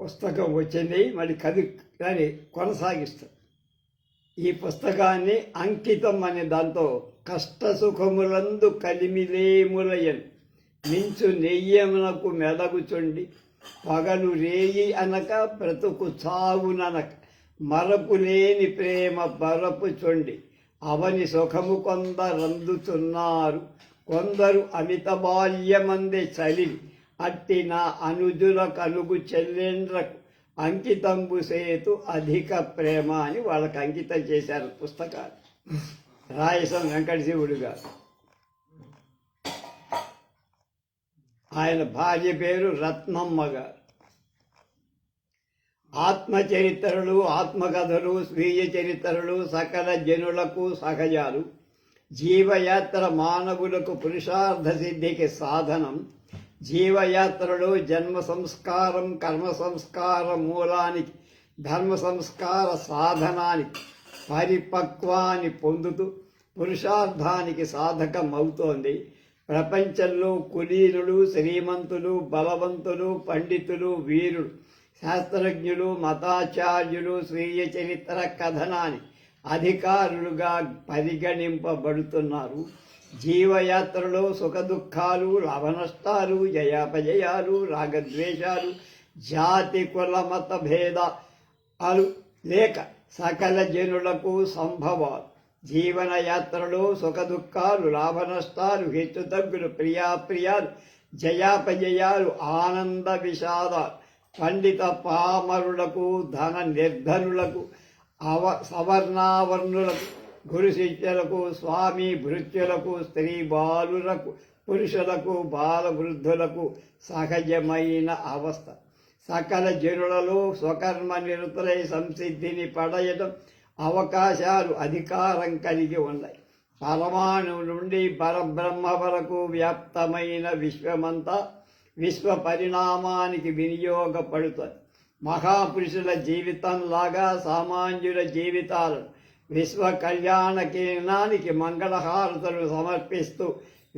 పుస్తకం వచ్చింది, మరి దాన్ని కొనసాగిస్తాం. ఈ పుస్తకాన్ని అంకితం అనే దాంతో కష్టసుఖములందు కలిమిలేములయన్ మించు నెయ్యమునకు మెదగుచుండి పగలు రేయి అనక బ్రతుకు చావుననక మరపులేని ప్రేమ బరపుచుండి అవని సుఖము కొందరందుతున్నారు, కొందరు అమిత బాల్యమందే చలివి అట్టి నా అనుజుల కలుగు చెల్లెండ్రకు అంకితంబు సేతు అధిక ప్రేమ అని వాళ్ళకి అంకితం చేశారు పుస్తకాలు. రాయసం వెంకటశివుడు గారు. ఆయన భార్య పేరు రత్నమ్మ గారు. ఆత్మచరిత్రలు, ఆత్మకథలు, స్వీయ చరిత్రలు సకల జనులకు సహజాలు. జీవయాత్ర మానవులకు పురుషార్థ సిద్ధికి సాధనం. జీవయాత్రలో జన్మ సంస్కారం, కర్మ సంస్కార మూలానికి, ధర్మ సంస్కార సాధనానికి, పరిపక్వాన్ని పొందుతూ పురుషార్థానికి సాధకమవుతోంది. ప్రపంచంలో కులీనులు, శ్రీమంతులు, బలవంతులు, పండితులు, వీరులు, శాస్త్రజ్ఞులు, మతాచార్యులు స్వీయ చరిత్ర కథనాన్ని అధికారులుగా పరిగణింపబడుతున్నారు. జీవయాత్రలో సుఖదుఖాలు, లాభనష్టాలు, జయాపజయాలు, రాగద్వేషాలు, జాతి కుల మత భేదాలు లేక సకల జనులకు సంభవాలు. జీవనయాత్రలో సుఖదుఖాలు, లాభనష్టాలు, హెచ్చుతగ్గులు, ప్రియాప్రియాలు, జయాపజయాలు, ఆనంద విషాదాలు, పండిత పామరులకు, ధన నిర్ధనులకు, సవర్ణావర్ణులకు, గురు శిష్యులకు, స్వామి భృత్యులకు, స్త్రీ బాలులకు, పురుషులకు, బాల వృద్ధులకు సహజమైన అవస్థ. సకల జనులలో స్వకర్మ నిరతులై సంసిద్ధిని పడయడం అవకాశాలు అధికారం కలిగి ఉన్నాయి. పరమాణువు నుండి పరబ్రహ్మ వరకు వ్యాప్తమైన విశ్వమంతా విశ్వ పరిణామానికి వినియోగపడుతుంది. మహాపురుషుల జీవితంలాగా సామాన్యుల జీవితాలను విశ్వ కళ్యాణ కేంద్రానికి మంగళహారతులు సమర్పిస్తూ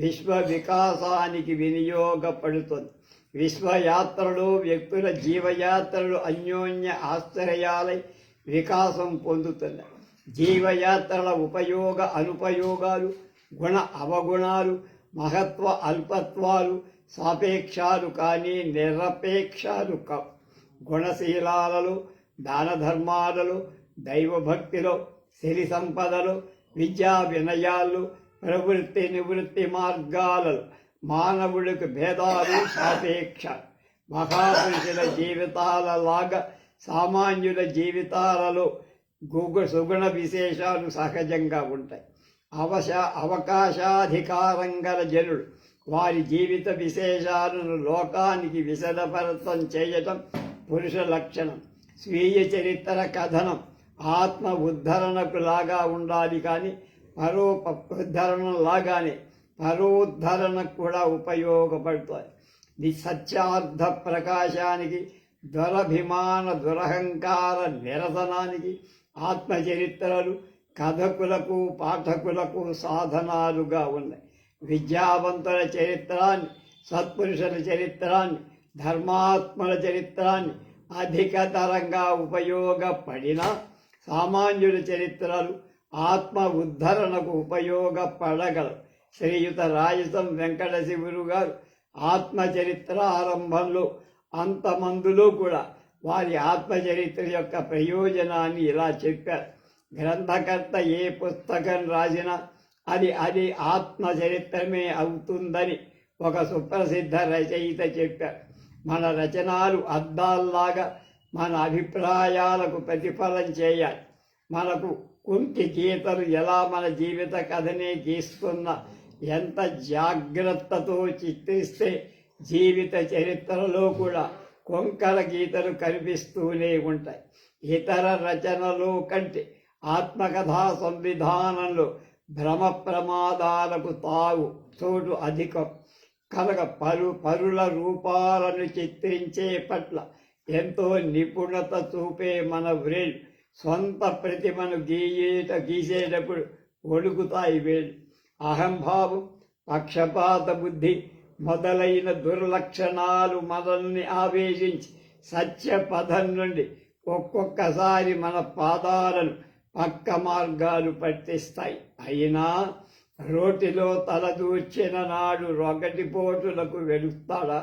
విశ్వ వికాసానికి వినియోగపడుతుంది. విశ్వయాత్రలు వ్యక్తుల జీవయాత్రలు అన్యోన్య ఆశ్చర్యాలై వికాసం పొందుతున్నాయి. జీవయాత్రల ఉపయోగ అనుపయోగాలు, గుణ అవగుణాలు, మహత్వ అల్పత్వాలు సాపేక్షాలు కానీ నిరపేక్షాలు కావు. గుణశీలాలలో, దాన ధర్మాలలో, దైవభక్తిలో, సిరి సంపదలు, విద్యా వినయాలు, ప్రవృత్తి నివృత్తి మార్గాలలో మానవుడికి భేదాలు సాపేక్షాలు. మహాపురుషుల జీవితాలలాగా సామాన్యుల జీవితాలలో సుగుణ విశేషాలు సహజంగా ఉంటాయి. అవకాశాధికారం గల జనుడు వారి జీవిత విశేషాలను లోకానికి విశదపరతం చేయటం పురుష లక్షణం. స్వీయ చరిత్ర కథనం ఆత్మ ఉద్ధరణకు లాగా ఉండాలి, కానీ పరోద్ధరణ లాగానే పరోద్ధరణకు కూడా ఉపయోగపడుతుంది. సత్యార్థ ప్రకాశానికి, దురభిమాన దురహంకార నిరసనానికి ఆత్మచరిత్రలు కథకులకు పాఠకులకు సాధనాలుగా ఉన్నాయి. విద్యావంతుల చరిత్రాన్ని, సత్పురుషుల చరిత్రాన్ని, ధర్మాత్మల చరిత్రాన్ని అధికతరంగా ఉపయోగపడిన సామాన్యుల చరిత్రలు ఆత్మ ఉద్ధరణకు ఉపయోగపడగలవు. శ్రీయుత రాయసం వెంకటశివుడు గారు ఆత్మచరిత్ర ఆరంభంలో అంతమందులో కూడా వారి ఆత్మచరిత్ర యొక్క ప్రయోజనాన్ని ఇలా చెప్పారు. గ్రంథకర్త ఏ పుస్తకం రాసినా అది ఆత్మచరిత్రమే అవుతుందని ఒక సుప్రసిద్ధ రచయిత చెప్పారు. మన రచనలు అద్దాల్లాగా మన అభిప్రాయాలకు ప్రతిఫలం చేయాలి. మనకు కుంటి గీతలు ఎలా మన జీవిత కథనే గీస్తున్నా ఎంత జాగ్రత్తతో చిత్రిస్తే జీవిత చరిత్రలో కూడా కొంకర గీతలు కనిపిస్తూనే ఉంటాయి. ఇతర రచనలో కంటే ఆత్మకథా సంవిధానంలో భ్రమ ప్రమాదాలకు చోటు అధికం కనుక పరుల రూపాలను చిత్రించే పట్ల ఎంతో నిపుణత చూపే మన వ్రేళ్ళు సొంత ప్రతిమను గీసేటప్పుడు ఒడుగుతాయి వేళ్ళు. అహంభావం, పక్షపాత బుద్ధి మొదలైన దుర్లక్షణాలు మనల్ని ఆవేశించి సత్య పదం నుండి ఒక్కొక్కసారి మన పాదాలను పక్క మార్గాలు పట్టిస్తాయి. అయినా రోటిలో తలదూర్చిన నాడు రొగటిపోటులకు వెలుస్తాడా?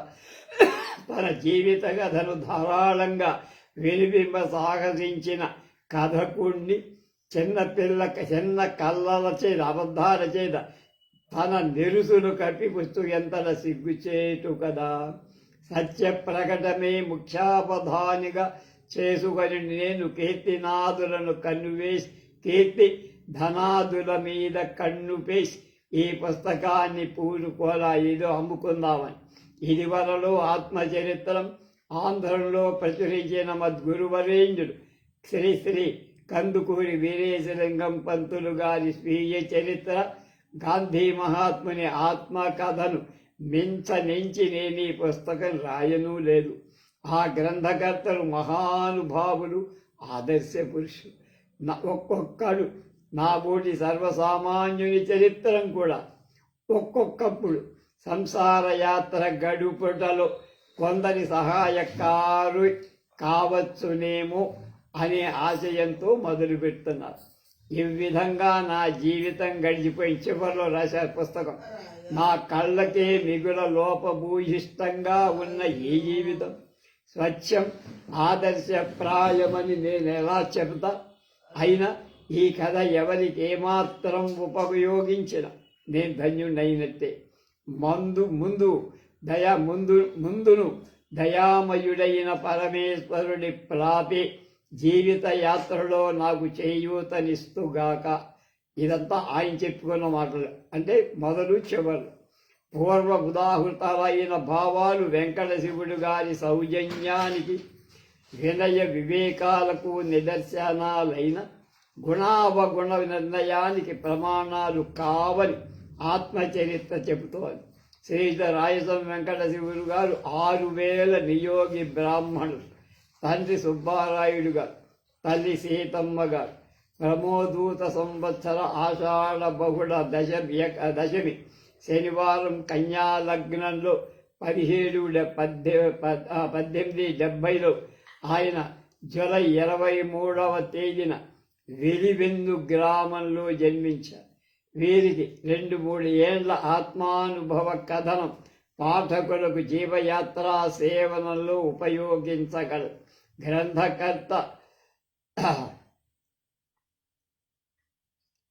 తన జీవిత కథను ధారాళంగా వెలిబింబ సాహసించిన కథకుణ్ణి చిన్న కళ్ళల చేత అబద్ధాల చేత తన నిరుసులు కప్పిపుస్తూ ఎంతల సిగ్గుచేటు కదా. సత్య ప్రకటమే ముఖ్యాపధానిగా చేసుకొని నేను కీర్తినాదులను కీర్తి ధనాదుల మీద కన్నుపేసి ఈ పుస్తకాన్ని పూనుకోలా ఏదో అమ్ముకుందామని. ఇదివరలో ఆత్మచరిత్రం ఆంధ్రంలో ప్రచురించిన మద్గురువరేంద్రుడు శ్రీ శ్రీ కందుకూరి వీరేశలింగం పంతులు గారి స్వీయ చరిత్ర గాంధీ మహాత్ముని ఆత్మకథను మించనించి నేను ఈ పుస్తకం రాయనూ లేదు. ఆ గ్రంథకర్తలు మహానుభావులు, ఆదర్శ పురుషులు. ఒక్కొక్కడు నాబోటి సర్వసామాన్యుని చరిత్రం కూడా ఒక్కొక్కప్పుడు సంసార యాత్ర గడుపుటలో కొందరి సహాయకారు కావచ్చునేమో అనే ఆశయంతో మొదలు పెడుతున్నారు. ఈ విధంగా నా జీవితం గడిచిపోయి చివరిలో రాశారు పుస్తకం. నా కళ్ళకే మిగుల లోపభూయిష్టంగా ఉన్న ఈ జీవితం స్వచ్ఛం ఆదర్శప్రాయమని నేను ఎలా చెబుతా? అయినా ఈ కథ ఎవరికి ఏమాత్రం ఉపయోగించిన నేను ధన్యుడైనట్టే. ముందును దయామయుడైన పరమేశ్వరుడి ప్రాపి జీవిత యాత్రలో నాకు చేయూతనిస్తుగాక. ఇదంతా ఆయన చెప్పుకున్న మాటలు, అంటే మొదలు చివరు. పూర్వ ఉదాహృతాలైన భావాలు వెంకట శివుడు గారి సౌజన్యానికి వినయ వివేకాలకు నిదర్శనాలైన గుణావగుణ నిర్ణయానికి ప్రమాణాలు కావని ఆత్మచరిత్ర చెబుతోంది. శ్రీయుత రాయసం వెంకట శివుడు గారు 6000 నియోగి బ్రాహ్మణులు, తండ్రి సుబ్బారాయుడు గారు, తల్లి సీతమ్మ గారు, బ్రహ్మోదూత సంవత్సర ఆషాఢ బహుళ దశమి శనివారం కన్యా లగ్నంలో 1870లో ఆయన జూలై 23వ తేదీన వెలివెందు గ్రామంలో జన్మించారు. వీరికి 2-3 ఏళ్ల ఆత్మానుభవ కథనం పాఠకులకు జీవయాత్రా సేవనంలో ఉపయోగించగలరు. గ్రంథకర్త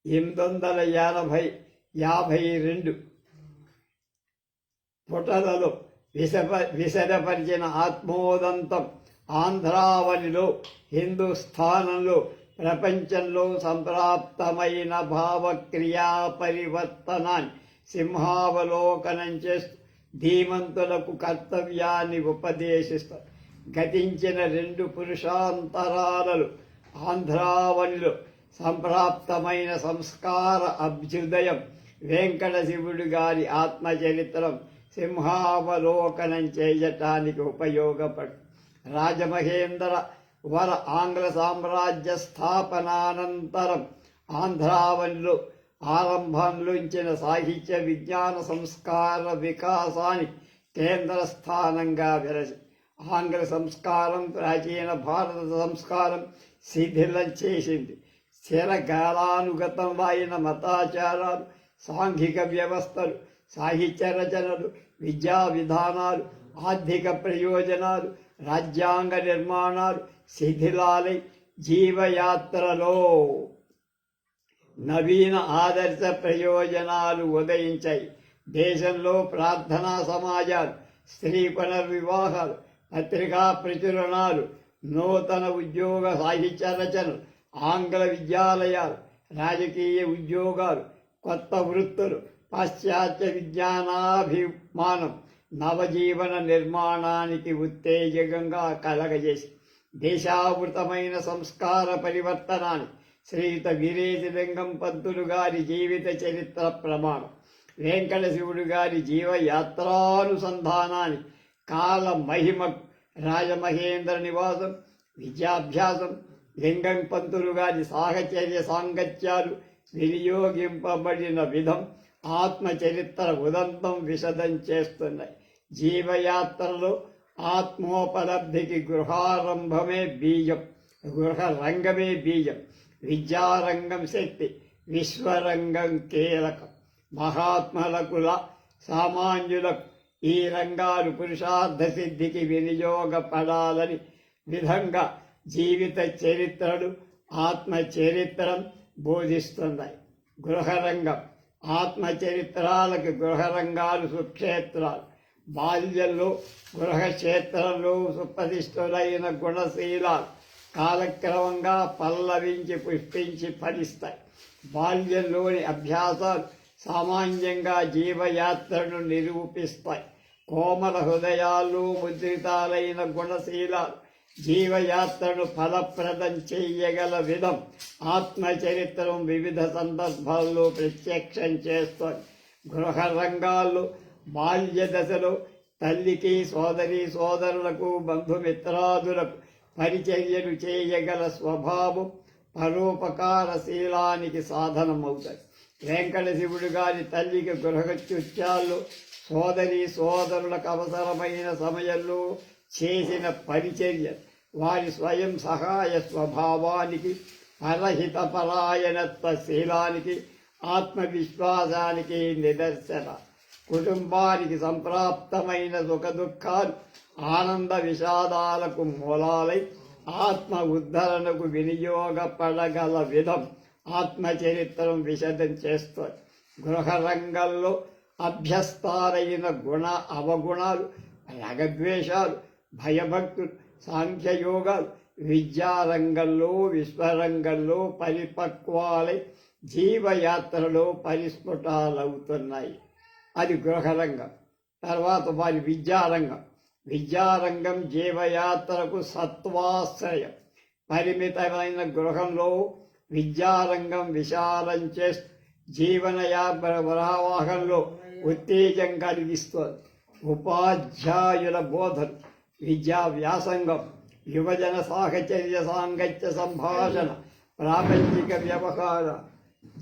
852 పుటలలో విశదపరిచిన ఆత్మోదంతం ఆంధ్రావనిలో, హిందూస్థానంలో, ప్రపంచంలో సంప్రాప్తమైన భావక్రియా పరివర్తనాన్ని సింహావలోకనం చేస్తూ ధీమంతులకు కర్తవ్యాన్ని ఉపదేశిస్తారు. గతించిన 2 పురుషాంతరాలలో ఆంధ్రావనిలో సంప్రాప్తమైన సంస్కార అభ్యుదయం వెంకట శివుడు గారి ఆత్మచరిత్రం సింహావలోకనం చేయటానికి ఉపయోగపడు. రాజమహేంద్ర వర ఆంగ్ల సామ్రాజ్య స్థాపనానంతరం ఆంధ్రావనిలో ఆరంభంలోంచిన సాహిత్య విజ్ఞాన సంస్కార వికాసానికి కేంద్ర స్థానంగా వెలసి ఆంగ్ల సంస్కారం ప్రాచీన భారత సంస్కారం శిథిలం చేసింది. స్థిరకాలానుగతమైన మతాచారాలు, సాంఘిక వ్యవస్థలు, సాహిత్య రచనలు, విద్యా విధానాలు, ఆర్థిక ప్రయోజనాలు, రాజ్యాంగ నిర్మాణాలు శిథిలాలై జీవయాత్రలో నవీన ఆదర్శ ప్రయోజనాలు ఉదయించాయి. దేశంలో ప్రార్థనా సమాజాలు, స్త్రీ పునర్వివాహాలు, పత్రికా ప్రచురణాలు, నూతన ఉద్యోగ సాహిత్య రచనలు, ఆంగ్ల విద్యాలయాలు, రాజకీయ ఉద్యోగాలు, కొత్త వృత్తులు, పాశ్చాత్య విజ్ఞానాభిమానం నవజీవన నిర్మాణానికి ఉత్తేజకంగా కలగజేసి దేశావృతమైన సంస్కార పరివర్తనాన్ని శ్రీయుత వీరేశలింగం పంతులు గారి జీవిత చరిత్ర ప్రమాణం. వెంకట శివుడు గారి జీవయాత్రానుసంధానాన్ని కాల మహిమకు రాజమహేంద్ర నివాసం, విద్యాభ్యాసం, లింగం పంతులు గారి సాహచర్య సాంగత్యాలు వినియోగింపబడిన విధం ఆత్మచరిత్ర ఉదంతం విశదం చేస్తున్నాయి. జీవయాత్రలో ఆత్మోపలబ్ధికి గృహారంభమే బీజం, గృహరంగమే బీజం. విద్యారంగం శక్తి, విశ్వరంగం కీలకం. మహాత్మలకు సామాన్యులకు ఈ రంగాలు పురుషార్థ సిద్ధికి వినియోగపడాలని విధంగా జీవిత చరిత్రలు, ఆత్మ చరిత్రను బోధిస్తున్నాయి. గృహరంగం, ఆత్మచరిత్రాలకు గృహరంగాలు సుక్షేత్రాలు. బాల్యంలో గృహక్షేత్రంలో సుప్రతిష్ఠులైన గుణశీలాలు కాలక్రమంగా పల్లవించి పుష్పించి ఫలిస్తాయి. బాల్యంలోని అభ్యాసాలు సామాన్యంగా జీవయాత్రను నిరూపిస్తాయి. కోమల హృదయాల్లో ముద్రితాలైన గుణశీలాలు జీవయాత్రను ఫలప్రదం చేయగల విధం ఆత్మచరిత్రం వివిధ సందర్భాల్లో ప్రత్యక్షం చేస్తుంది. గృహ రంగాల్లో బాల్య దశలో తల్లికి, సోదరులకు, బంధుమిత్రాదులకు పరిచర్యలు చేయగల స్వభావం పరోపకారశీలానికి సాధనమవుతాయి. వెంకటశివుడు గారి తల్లికి గృహకృత్యాల్లో సోదరులకు అవసరమైన సమయంలో చేసిన పరిచర్య వారి స్వయం సహాయ స్వభావానికి, పరహితపరాయణత్వ శీలానికి, ఆత్మవిశ్వాసానికి నిదర్శన. కుటుంబానికి సంప్రాప్తమైన సుఖదుఖాలు, ఆనంద విషాదాలకు మూలాలై ఆత్మ ఉద్ధరణకు వినియోగపడగల విధం ఆత్మచరిత్రం విశదం చేస్తుంది. గృహరంగంలో అభ్యస్తారైన గుణ అవగుణాలు, రాగద్వేషాలు, భయభక్తులు, సాంఖ్యయోగాలు విద్యారంగంలో, విశ్వరంగంలో పరిపక్వాలై జీవయాత్రలో పరిస్ఫుటాలవుతున్నాయి. అది గృహరంగం. తర్వాత వారి విద్యారంగం జీవయాత్రకు సత్వాశ్రయం. పరిమితమైన గృహంలో విద్యారంగం విశాలం చేస్తూ ప్రవాహంలో ఉత్తేజం కలిగిస్తుంది. ఉపాధ్యాయుల బోధన, విద్యా వ్యాసంగం, యువజన సాహచర్య సాంగత్య సంభాషణ, ప్రాపంచిక వ్యవహార,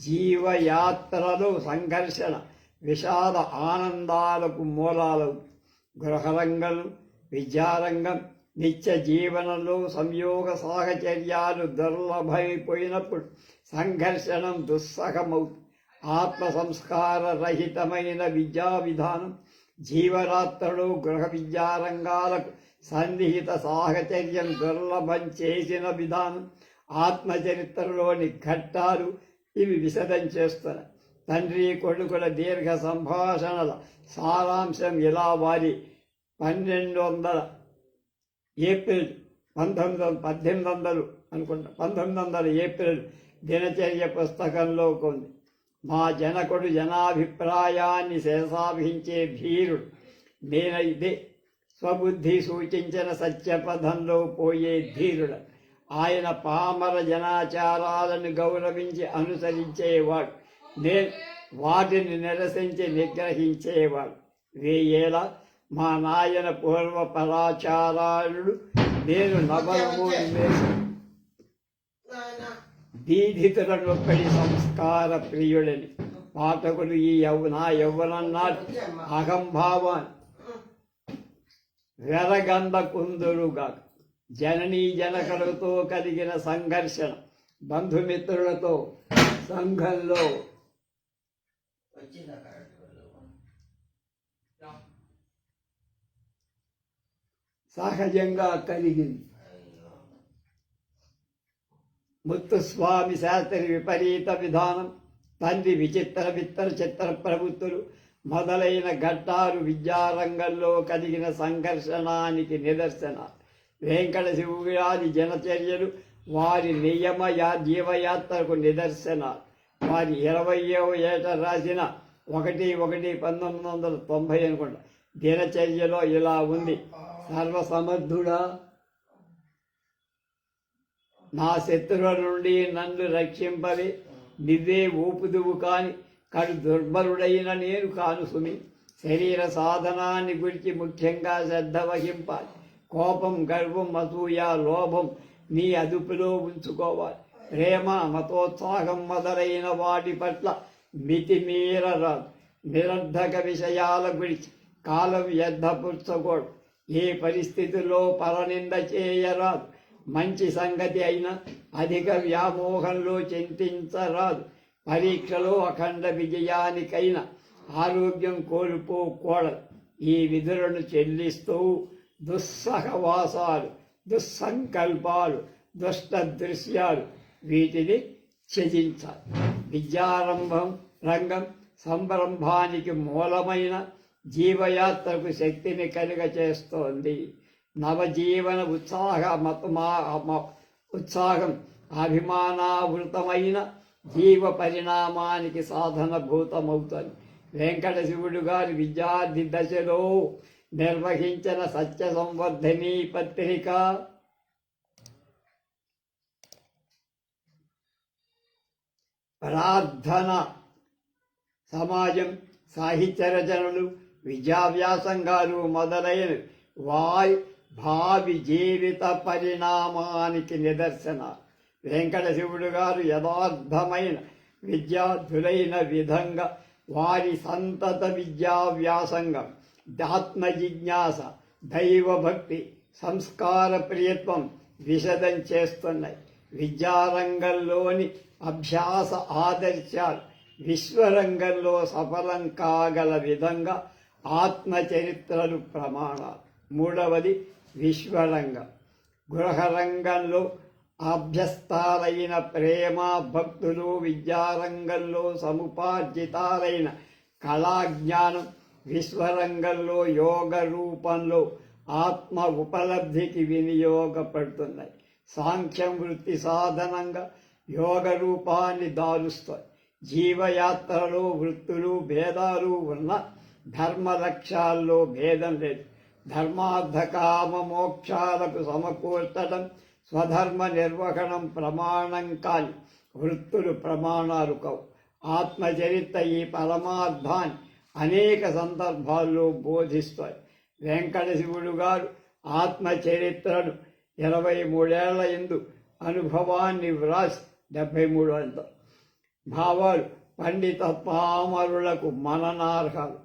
జీవయాత్రలో సంఘర్షణ, విషాద ఆనందాలకు మూలాలు. గృహరంగం, విద్యారంగం నిత్య జీవనంలో సంయోగ సాహచర్యాలు దుర్లభమైపోయినప్పుడు సంఘర్షణం దుస్సహమవుతుంది. ఆత్మ సంస్కార రహితమైన విద్యా విధానం జీవరాత్రలో గృహ విద్యారంగాలకు సన్నిహిత సాహచర్యం దుర్లభం చేసిన విధానం ఆత్మచరిత్రలోని ఘట్టాలు ఇవి విశదం చేస్తున్నాయి. తండ్రి కొడుకుల దీర్ఘ సంభాషణల సారాంశం ఇలా వారి 1200 ఏప్రిల్ 1900 ఏప్రిల్ దినచర్య పుస్తకంలో ఉంది. మా జనకుడు జనాభిప్రాయాన్ని శేషాభించే ధీరుడు. నేనైతే స్వబుద్ధి సూచించిన సత్యపథంలో పోయే ధీరుడు. ఆయన పామర జనాచారాలను గౌరవించి అనుసరించేవాడు. నేను వాటిని నిరసించి నిగ్రహించేవాడు. 1000 మా నాయన పూర్వ పరాచారాలు, నేను నవరమూని దీధితులనొక్కడి సంస్కార ప్రియుడని. పాఠకులు ఈ యవ్వనన్నాటి అహంభావాన్ని వెరగందకుందురుగా. జననీ జనకులతో కలిగిన సంఘర్షణ, బంధుమిత్రులతో సంఘంలో సహజంగా కలిగింది. ముత్తుస్వామి శాస్త్రి విపరీత విధానం, తండ్రి విచిత్ర చిత్ర ప్రవృత్తులు మొదలైన ఘట్టాలు విద్యారంగంలో కలిగిన సంఘర్షణానికి నిదర్శన. వెంకట శివుగారి జనచర్యలు వారి నియమ జీవయాత్రకు నిదర్శనాలు. వారి 20వ ఏట రాసిన 1/1/1990 అనుకుంటా దినచర్యలో ఇలా ఉంది. సర్వసమర్థుడా, నా శత్రువుల నుండి నన్ను రక్షింపవే. నువ్వే ఊపుదువు కాని కడు దుర్బలుడైన నేను కాను సుమి. శరీర సాధనాన్ని గురించి ముఖ్యంగా శ్రద్ధ వహింపాలి. కోపం, గర్వం, అసూయ, లోభం నీ అదుపులో ఉంచుకోవాలి. ప్రేమ, మతోత్సాహం మొదలైన వాటి పట్ల మితిమీరరాదు. నిరర్ధక విషయాల గురించి కాలం వ్యర్థపుచ్చకూడదు. ఏ పరిస్థితుల్లో పరనింద చేయరాదు. మంచి సంగతి అయినా అధిక వ్యామోహంలో చింతించరాదు. పరీక్షలో అఖండ విజయానికైనా ఆరోగ్యం కోల్పోకూడదు. ఈ విధులను చెల్లిస్తూ దుస్సహవాసాలు, దుస్సంకల్పాలు, దుష్ట దృశ్యాలు వీటిని త్యజించాలి. విద్యారంభం రంగం సంరంభానికి మూలమైన జీవయాత్రకు శక్తిని కలుగచేస్తోంది. నవజీవన ఉత్సాహం అభిమానావృతమైన జీవ పరిణామానికి సాధనభూతమవుతుంది. వెంకట శివుడు గారి విద్యార్థి దశలో నిర్వహించిన సత్య సంవర్ధని పత్రిక, ప్రార్థన సమాజం, సాహిత్య రచనలు, విద్యావ్యాసంగాలు మొదలైన భావి జీవిత పరిణామానికి నిదర్శన. వెంకట శివుడు గారు యథార్థమైన విద్యార్థులైన విధంగా వారి సంతత విద్యావ్యాసంగం, ఆత్మ జిజ్ఞాస, దైవభక్తి, సంస్కార ప్రియత్వం విశదం చేస్తున్నాయి. విద్యారంగంలోని అభ్యాస ఆదర్శాలు విశ్వరంగంలో సఫలం కాగల విధంగా ఆత్మచరిత్రలు ప్రమాణాలు. మూడవది విశ్వరంగం. గృహరంగంలో అభ్యస్తాలైన ప్రేమ భక్తులు, విద్యారంగంలో సముపార్జితాలైన కళాజ్ఞానం విశ్వరంగంలో యోగ రూపంలో ఆత్మ ఉపలబ్ధికి వినియోగపడుతున్నాయి. సాంఖ్యం వృత్తి సాధనంగా యోగ రూపాన్ని దారుస్తాయి. జీవయాత్రలో వృత్తులు భేదాలు ఉన్న ధర్మ లక్ష్యాల్లో భేదం లేదు. ధర్మార్థ కామ మోక్షాలకు సమకూర్చడం స్వధర్మ నిర్వహణం ప్రమాణం కాని వృత్తులు ప్రమాణాలు కావు. ఆత్మచరిత్ర ఈ పరమార్థాన్ని అనేక సందర్భాల్లో బోధిస్తాయి. వెంకట శివుడు గారు ఆత్మచరిత్రను 23 ఏళ్ల యందు అనుభవాన్ని వ్రాసి 73 అంత భావాలు పండిత పామరులకు మననార్హాలు.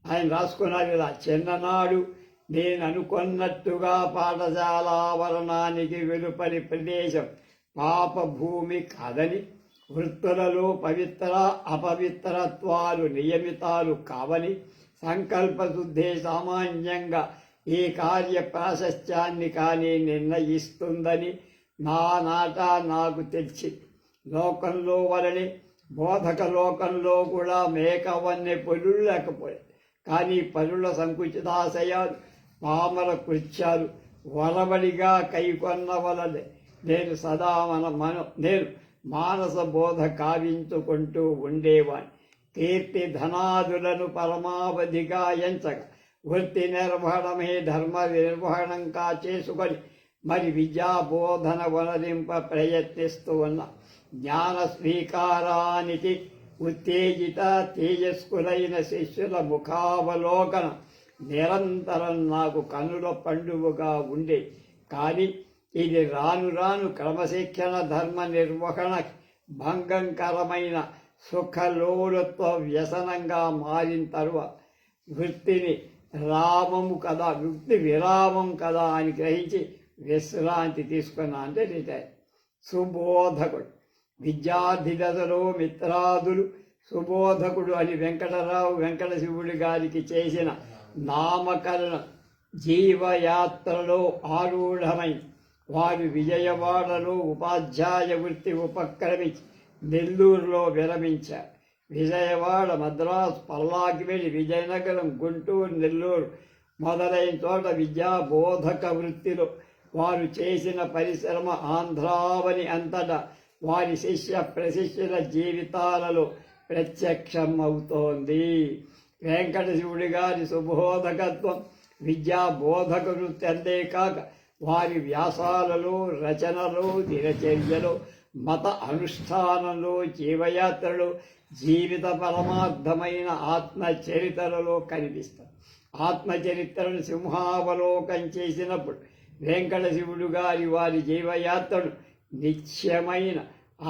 ఆయన రాసుకున్నారు ఇలా: చిన్ననాడు నేను అనుకున్నట్టుగా పాఠశాలావరణానికి వెలుపలి ప్రదేశం పాప భూమి కాదని, వృత్తులలో పవిత్ర అపవిత్రత్వాలు నియమితాలు కావని, సంకల్పశుద్ధే సామాన్యంగా ఈ కార్య ప్రాశస్త్యాన్ని కానీ నిర్ణయిస్తుందని నానాట నాకు తెలిసి, లోకంలో వలనే బోధక లోకంలో కూడా మేకవన్నీ పరులు లేకపోయాయి. కానీ పరుల సంకుచితాశయాలు, పామర కృత్యాలు వరబడిగా కైకొన్న వలనే నేను సదా నేను మానస బోధ కావించుకుంటూ ఉండేవాణ్ణి. కీర్తి ధనాదులను పరమావధిగా ఎంచగా వృత్తి నిర్వహణమే ధర్మ నిర్వహణంగా చేసుకొని మరి విద్యాబోధన వనరింప ప్రయత్నిస్తూ ఉన్న జ్ఞాన స్వీకారానికి ఉత్తేజిత తేజస్కులైన శిష్యుల ముఖావలోకన నిరంతరం నాకు కనుల పండుగగా ఉండే. కానీ ఇది రాను రాను క్రమశిక్షణ ధర్మ నిర్వహణ భంగంకరమైన సుఖలోలత్వ వ్యసనంగా మారిన తరువాత వృత్తిని వృత్తి విరామం కదా అని గ్రహించి విశ్రాంతి తీసుకున్నా. అంటే రిటైర్. సుబోధకుడు. విద్యార్థి దశలో మిత్రాదులు సుబోధకుడు అని వెంకట శివుడి గారికి చేసిన నామకరణ జీవయాత్రలో ఆరూఢమై వారు విజయవాడలో ఉపాధ్యాయ వృత్తి ఉపక్రమించి నెల్లూరులో విరమించారు. విజయవాడ, మద్రాసు, పల్లాకివెల్లి, విజయనగరం, గుంటూరు, నెల్లూరు మొదలైన చోట విద్యాబోధక వృత్తిలో వారు చేసిన పరిశ్రమ ఆంధ్రావని అంతటా వారి శిష్య ప్రశిష్యుల జీవితాలలో ప్రత్యక్షం అవుతోంది. వెంకట శివుడి గారి సుబోధకత్వం విద్యాబోధక వృత్తి అంతేకాక వారి వ్యాసాలలో, రచనలో, దినచర్యలో, మత అనుష్ఠానంలో, జీవయాత్రలో, జీవిత పరమార్థమైన ఆత్మచరిత్రలలో కనిపిస్తారు. ఆత్మచరిత్రను సింహావలోకం చేసినప్పుడు వెంకట శివుడు గారి వారి జీవయాత్రను నిత్యమైన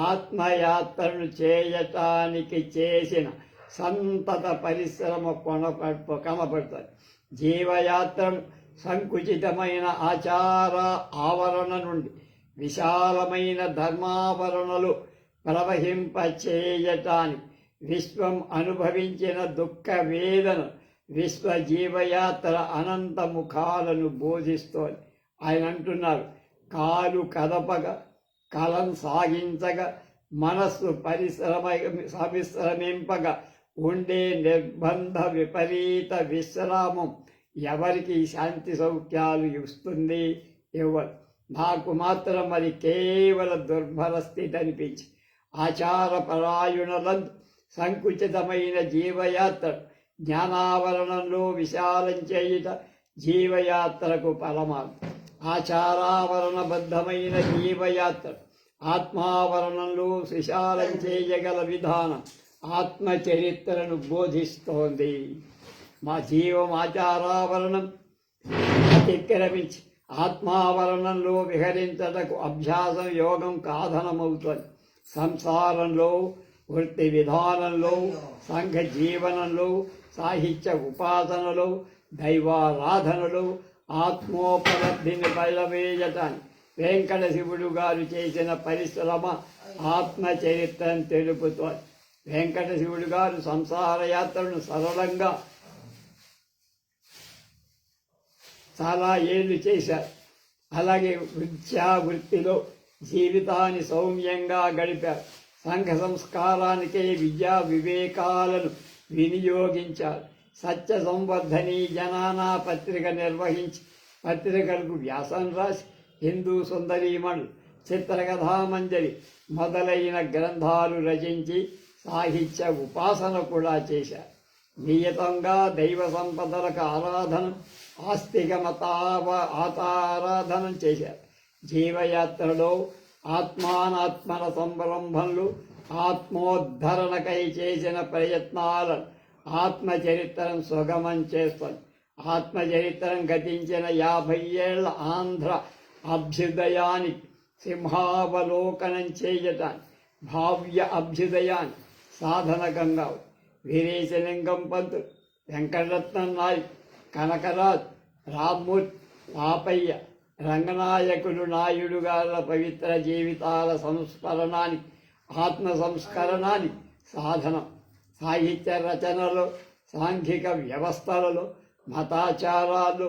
ఆత్మయాత్రను చేయటానికి చేసిన సంతత పరిశ్రమ కనపడుతుంది. జీవయాత్రను సంకుచితమైన ఆచార ఆవరణ నుండి విశాలమైన ధర్మావరణలు ప్రవహింపచేయటానికి విశ్వం అనుభవించిన దుఃఖ వేదన విశ్వజీవయాత్ర అనంత ముఖాలను బోధిస్తోంది. ఆయన అంటున్నారు, కాలు కదపగా కలం సాగించగా మనస్సు విశ్రమింపగా ఉండే నిర్బంధ విపరీత విశ్రామం ఎవరికి శాంతి సౌఖ్యాలు ఇస్తుంది? ఎవరు? నాకు మాత్రం అది కేవల దుర్భర స్థితి అనిపించి ఆచారపరాయణులందు సంకుచితమైన జీవయాత్ర జ్ఞానావరణంలో విశాలం చేయుట జీవయాత్రకు పరమార్థం. ఆచారావరణబద్ధమైన జీవయాత్ర ఆత్మావరణంలో విశాలం చేయగల విధానం ఆత్మచరిత్రను బోధిస్తోంది. మా జీవం ఆచారావరణం అతిక్రమించి ఆత్మావరణంలో విహరించటకు అభ్యాసం యోగం కాధనమవుతుంది. సంసారంలో, వృత్తి విధానంలో, సంఘ జీవనంలో, సాహిత్య ఉపాసనలో, దైవారాధనలో ఆత్మోపలబ్ధిని బయలువేయటానికి వెంకట శివుడు గారు చేసిన పరిశ్రమ ఆత్మచరిత్రను తెలుపుతోంది. వెంకట శివుడు గారు సంసార యాత్రను సరళంగా చాలా ఏళ్ళు చేశారు. అలాగే వృత్తిలో జీవితాన్ని సౌమ్యంగా గడిపారు. సంఘ సంస్కారానికే విద్యా వివేకాలను వినియోగించారు. సత్య సంవర్ధని జనానా పత్రిక నిర్వహించి పత్రికలకు వ్యాసం రాసి హిందూ సుందరీమణులు, చిత్రకథామంజరి మొదలైన గ్రంథాలు రచించి సాహిత్య ఉపాసన కూడా చేశారు. నియతంగా దైవ సంపదలకు ఆరాధన, ఆస్తిక ఆరాధన చేశారు. జీవయాత్రలో ఆత్మానాత్మల సంరంభంలు, ఆత్మోద్ధరణకై చేసిన ప్రయత్నాలను ఆత్మచరిత్రను సుగమం చేస్తుంది. ఆత్మచరిత్రం గతించిన 50 ఏళ్ల ఆంధ్ర అభ్యుదయానికి సింహావలోకనం చేయటానికి భావ్య అభ్యుదయాన్ని సాధనకంగా వీరేశలింగం పంతులు, వెంకటరత్నం నాయుడు, కనకరాజు, రామ్మూర్తి, పాపయ్య, రంగనాయకులు నాయుడు గారి పవిత్ర జీవితాల సంస్మరణానికి, ఆత్మ సంస్కరణానికి సాధనం. సాహిత్య రచనలో, సాంఘిక వ్యవస్థలలో, మతాచారాలు,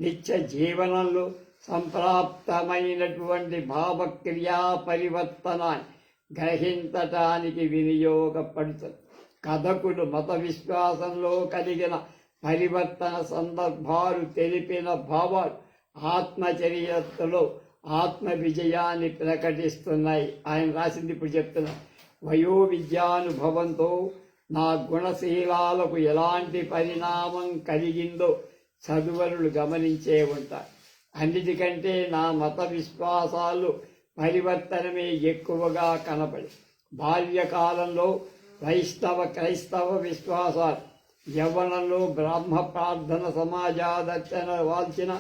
నిత్య జీవనంలో సంప్రాప్తమైనటువంటి భావక్రియా పరివర్తనాన్ని గ్రహించటానికి వినియోగపడుతుంది. కథకులు మత విశ్వాసంలో కలిగిన పరివర్తన సందర్భాలు తెలిపిన భావాలు ఆత్మచరిత్రలో ఆత్మ విజయాన్ని ప్రకటిస్తున్నాయి. ఆయన రాసింది ఇప్పుడు చెప్తున్నా. వయోవిద్యానుభవంతో నా గుణశీలాలకు ఎలాంటి పరిణామం కలిగిందో చదువరులు గమనించే ఉంటారు. అన్నిటికంటే నా మత విశ్వాసాలు పరివర్తనమే ఎక్కువగా కనపడి, బాల్యకాలంలో వైష్ణవ క్రైస్తవ విశ్వాసాలు, యవ్వనంలో బ్రాహ్మ ప్రార్థన సమాజాదర్శన వాల్చిన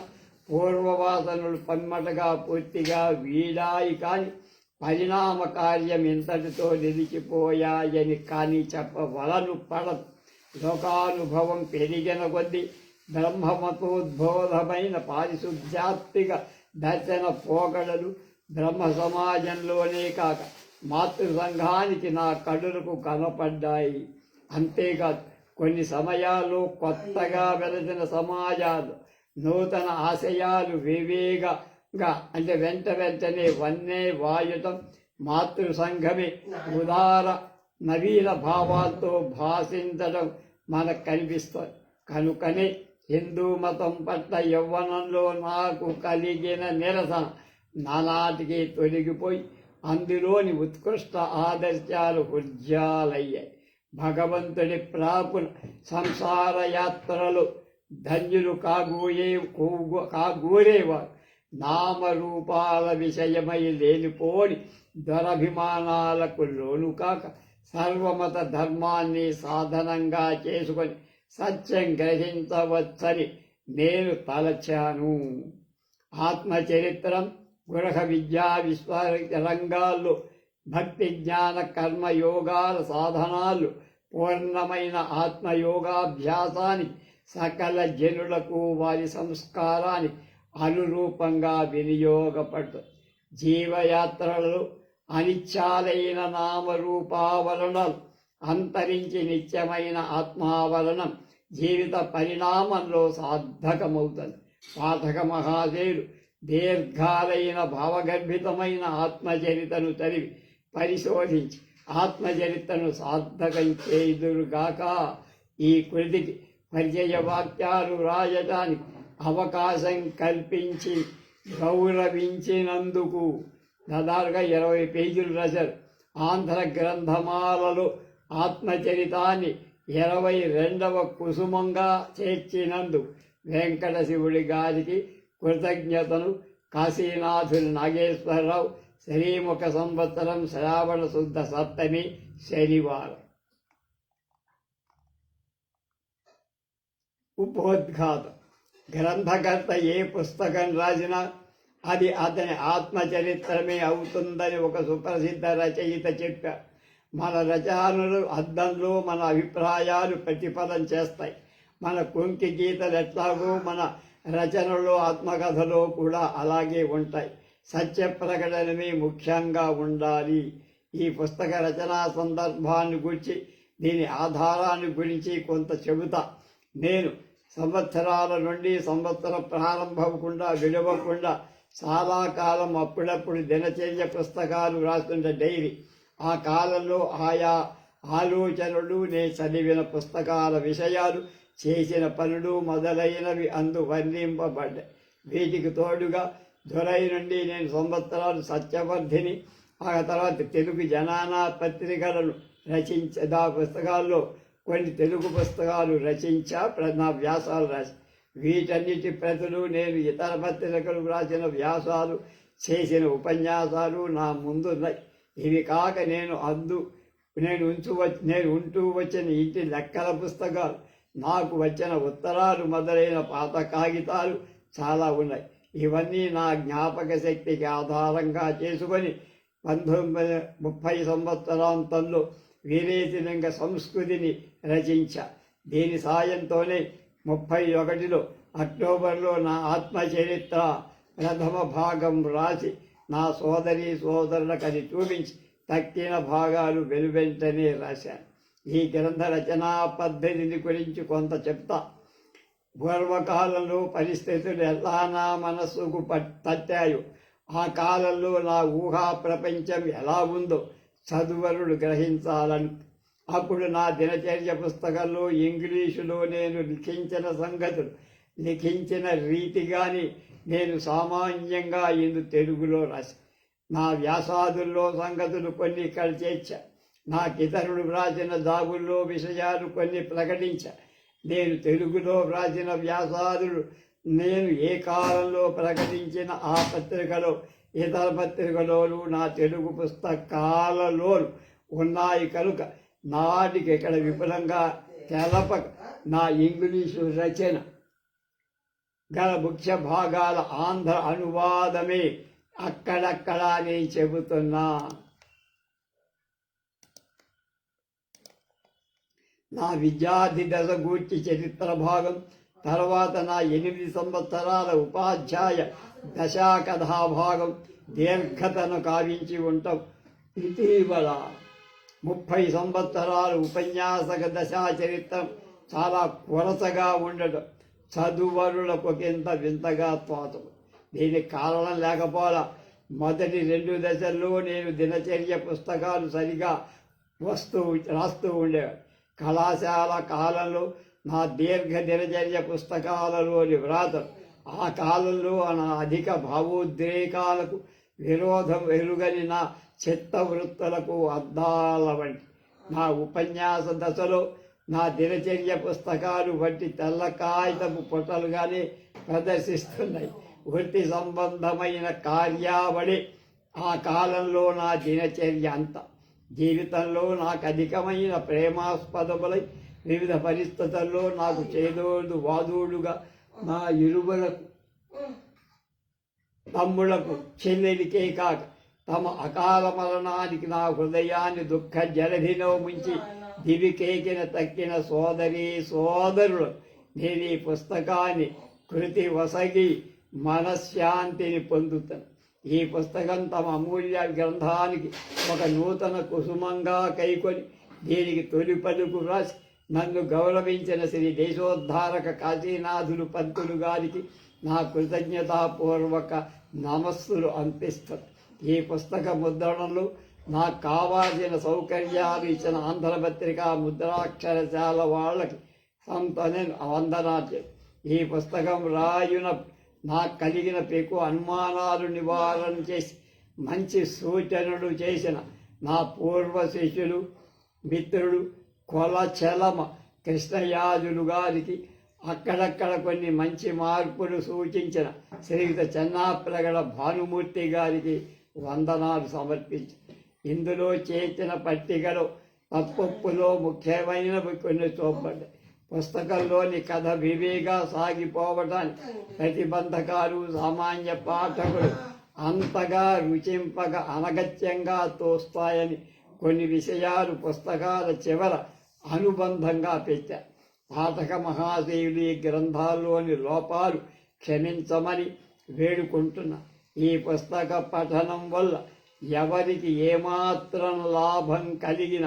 పూర్వవాసనలు పమ్మటగా పూర్తిగా వీడాయి. కాని పరిణామ కార్యం ఇంతటితో నిలిచిపోయాయని కానీ చెప్పవలను పడదు. లోకానుభవం పెరిగిన కొద్దీ బ్రహ్మమతోద్బోధమైన పారిశుద్ధ్యాత్మిక దర్శన పోకడలు బ్రహ్మ సమాజంలోనే కాక మాతృ సంఘానికి నా కడులకు కనపడ్డాయి. అంతేకాదు, కొన్ని సమయాల్లో కొత్తగా వెలసిన సమాజాలు నూతన ఆశయాలు వివేగంగా అంటే వెంటనే వన్నే వాయుతం మాతృ సంఘమే ఉదార నవీన భావాలతో భాషించడం మనకు కనిపిస్తుంది. కనుకనే హిందూ మతం పట్ల యవ్వనంలో నాకు కలిగిన నిరసన నానాటికి తొలగిపోయి అందులోని ఉత్కృష్ట ఆదర్శాలు ఉజ్జాలయ్యాయి. భగవంతుడి ప్రాపున సంసార యాత్రలు ధన్యులు కాగూరేవారు నామరూపాల విషయమై లేనిపోని దురభిమానాలకు లోను కాక సర్వమత ధర్మాన్ని సాధనంగా చేసుకొని సత్యం గ్రహించవచ్చని నేను తలచాను. ఆత్మచరిత్రం, గృహ విద్యా రంగాల్లో భక్తి జ్ఞాన కర్మయోగాల సాధనాలు పూర్ణమైన ఆత్మయోగాభ్యాసానికి సకల జనులకు వారి సంస్కారాన్ని అనురూపంగా వినియోగపడుతుంది. జీవయాత్రలలో అనిత్యాలైన నామరూపావరణలు అంతరించి నిత్యమైన ఆత్మావరణం జీవిత పరిణామంలో సార్థకమవుతుంది. పాఠక మహాదేవుడు దీర్ఘాలైన భావగర్భితమైన ఆత్మచరితను చదివి పరిశోధించి ఆత్మచరిత్రను సార్థకం చేయుదురుగాక. ఈ కృతికి పరిచయ వాక్యాలు రాయటానికి అవకాశం కల్పించి గౌరవించినందుకు దాదాపుగా 20 పేజీలు రాశారు. ఆంధ్ర గ్రంథమాలలో ఆత్మచరితాన్ని 22వ కుసుమంగా చేర్చినందు వెంకట శివుడి గారికి కృతజ్ఞతను. కాశీనాథుని నాగేశ్వరరావు. శ్రీముఖ సంవత్సరం శ్రావణ శుద్ధ సప్తమి శనివారం. ఉపోద్ఘాతం. గ్రంథకర్త ఏ పుస్తకం రాసినా అది అతని ఆత్మచరిత్రమే అవుతుందని ఒక సుప్రసిద్ధ రచయిత చెప్పారు. మన రచనలు అద్దంలో మన అభిప్రాయాలు ప్రతిఫలం చేస్తాయి. మన కుంకి గీతలు ఎట్లాగో మన రచనలో ఆత్మకథలో కూడా అలాగే ఉంటాయి. సత్య ప్రకటనమే ముఖ్యంగా ఉండాలి. ఈ పుస్తక రచనా సందర్భాన్ని గురించి దీని ఆధారాన్ని గురించి కొంత చెబుతా. నేను సంవత్సరాల నుండి సంవత్సరం ప్రారంభమకుండా విడవకుండా చాలా కాలం అప్పుడప్పుడు దినచర్య పుస్తకాలు రాస్తుంటే డైరీ. ఆ కాలంలో ఆయా ఆలోచనలు, నేను చదివిన పుస్తకాల విషయాలు, చేసిన పనులు మొదలైనవి అందు వర్ణింపబడ్డాయి. వీటికి తోడుగా దొరై నుండి నేను సంవత్సరాలు సత్యవర్ధిని, ఆ తర్వాత తెలుగు జనానా పత్రికలను రచించా. పుస్తకాల్లో కొన్ని తెలుగు పుస్తకాలు రచించా, నా వ్యాసాలు రాసి వీటన్నిటి ప్రతులు నేను ఇతర పత్రికలు రాసిన వ్యాసాలు, చేసిన ఉపన్యాసాలు నా ముందున్నాయి. ఇవి కాక నేను ఉంటూ వచ్చిన ఇంటి లెక్కల పుస్తకాలు, నాకు వచ్చిన ఉత్తరాలు మొదలైన పాత కాగితాలు చాలా ఉన్నాయి. ఇవన్నీ నా జ్ఞాపక శక్తికి ఆధారంగా చేసుకొని 1930 సంవత్సరాంతంలో వీరేశలింగ సంస్కృతిని రచించా. దీని సాయంతోనే 31 అక్టోబర్లో నా ఆత్మచరిత్ర ప్రథమ భాగం రాసి నా సోదరులకు అది చూపించి తక్కిన భాగాలు వెనువెంటనే రాశాను. ఈ గ్రంథ రచనా పద్ధతిని గురించి కొంత చెప్తా. పూర్వకాలంలో పరిస్థితులు ఎలా నా మనస్సుకు తట్టాయో, ఆ కాలంలో నా ఊహా ప్రపంచం ఎలా ఉందో చదువరుడు గ్రహించాలని అప్పుడు నా దినచర్య పుస్తకంలో ఇంగ్లీషులో నేను లిఖించిన సంగతులు, లిఖించిన రీతిగాని నేను సామాన్యంగా ఇందు తెలుగులో రాసి నా వ్యాసాదుల్లో సంగతులు కొన్ని ఇక్కడ చేర్చా. నాకితరుడు వ్రాసిన జాబుల్లో విషయాలు కొన్ని ప్రకటించా. నేను తెలుగులో వ్రాసిన వ్యాసాదులు నేను ఏ కాలంలో ప్రకటించిన ఆ పత్రికలో, ఇతర పత్రికలోనూ నా తెలుగు పుస్తకాలలోనూ ఉన్నాయి కనుక నాటికి ఇక్కడ విపులంగా తెలపక నా ఇంగ్లీషు రచన గల ముఖ్య భాగాల ఆంధ్ర అనువాదమే అక్కడక్కడా నేను చెబుతున్నా. నా విద్యార్థి దశ గూర్చి చరిత్ర భాగం, తర్వాత నా 8 సంవత్సరాల ఉపాధ్యాయ దశాకథా భాగం దీర్ఘతను కావించి ఉంటాం. ఇటీవల 30 సంవత్సరాల ఉపన్యాసక దశా చరిత్ర చాలా కొరతగా ఉండటం చదువరులకు కింద వింతగా తోచం. దీనికి కారణం లేకపోలా. మొదటి 2 దశల్లో నేను దినచర్య పుస్తకాలు సరిగా రాస్తూ ఉండేవాడు. కళాశాల కాలంలో నా దీర్ఘ దినచర్య పుస్తకాలలోని వ్రాతలు ఆ కాలంలో నా అధిక భావోద్రేకాలకు విరోధం ఎరుగని నా చిత్తవృత్తులకు అద్దాల వంటి. నా ఉపన్యాస దశలో నా దినచర్య పుస్తకాలు వంటి తెల్ల కాగితపు పుటలుగానే ప్రదర్శిస్తున్నాయి. వృత్తి సంబంధమైన కార్యావళి ఆ కాలంలో నా దినచర్య అంతా. జీవితంలో నాకు అధికమైన ప్రేమాస్పదములై వివిధ పరిస్థితుల్లో నాకు చేదోడు వాదోడుగా నా ఇరువులకు, తమ్ముళ్లకు, చెల్లెలికే కాక తమ అకాల మరణానికి నా హృదయాన్ని దుఃఖ జలధిలో ముంచి దివికేకిన తక్కిన సోదరులు నేను ఈ పుస్తకాన్ని కృతి వసగి మనశ్శాంతిని పొందుతాను. ఈ పుస్తకం తమ అమూల్య గ్రంథానికి ఒక నూతన కుసుమంగా కైకొని దీనికి తొలి పలుకు రాసి నన్ను గౌరవించిన శ్రీ దేశోద్ధారక కాశీనాథులు పంతులు గారికి నా కృతజ్ఞతాపూర్వక నమస్సులు అర్పిస్తాను. ఈ పుస్తక ముద్రణలో నాకు కావాల్సిన సౌకర్యాలు ఇచ్చిన ఆంధ్రపత్రిక ముద్రాక్షరశాల వాళ్ళకి నేను వందనాలు. ఈ పుస్తకం రాయున నాకు కలిగిన పెకు అనుమానాలు నివారణ చేసి మంచి సూచనలు చేసిన నా పూర్వ శిష్యులు మిత్రుడు కొలచెలమ కృష్ణయాజులు గారికి, అక్కడక్కడ కొన్ని మంచి మార్పులు సూచించిన శ్రీయుత చెన్నాప్రగడ భానుమూర్తి గారికి వందనాలు సమర్పించి ఇందులో చేసిన పట్టికలో తప్పొప్పులో ముఖ్యమైనవి కొన్ని చూపబడ్డాయి. పుస్తకంలోని కథ వివేగా సాగిపోవటానికి ప్రతిబంధకాలు సామాన్య పాఠకులు అంతగా రుచింపక అనగత్యంగా తోస్తాయని కొన్ని విషయాలు పుస్తకాల చివర అనుబంధంగా పెట్టారు. పాఠక మహాశయులు ఈ గ్రంథాల్లోని లోపాలు క్షమించమని వేడుకుంటున్నా. ఈ పుస్తక పఠనం వల్ల ఎవరికి ఏమాత్రం లాభం కలిగిన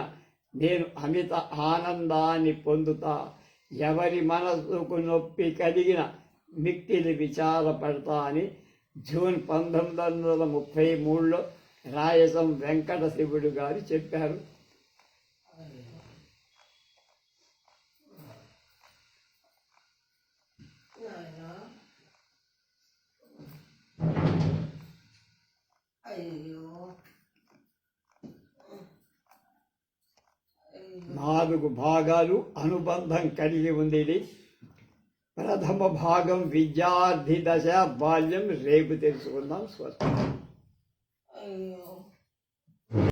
నేను అమిత ఆనందాన్ని పొందుతా. ఎవరి మనసుకు నొప్పి కలిగిన మిక్కిలి విచారపడతా అని జూన్ 1933లో రాయసం వెంకట శివుడు గారు చెప్పారు. నాలుగు భాగాలు అనుబంధం కలిగి ఉంది. ఇది ప్రథమ భాగం విద్యార్థి దశ బాల్యం. రేపు తెలుసుకుందాం. స్వస్తి.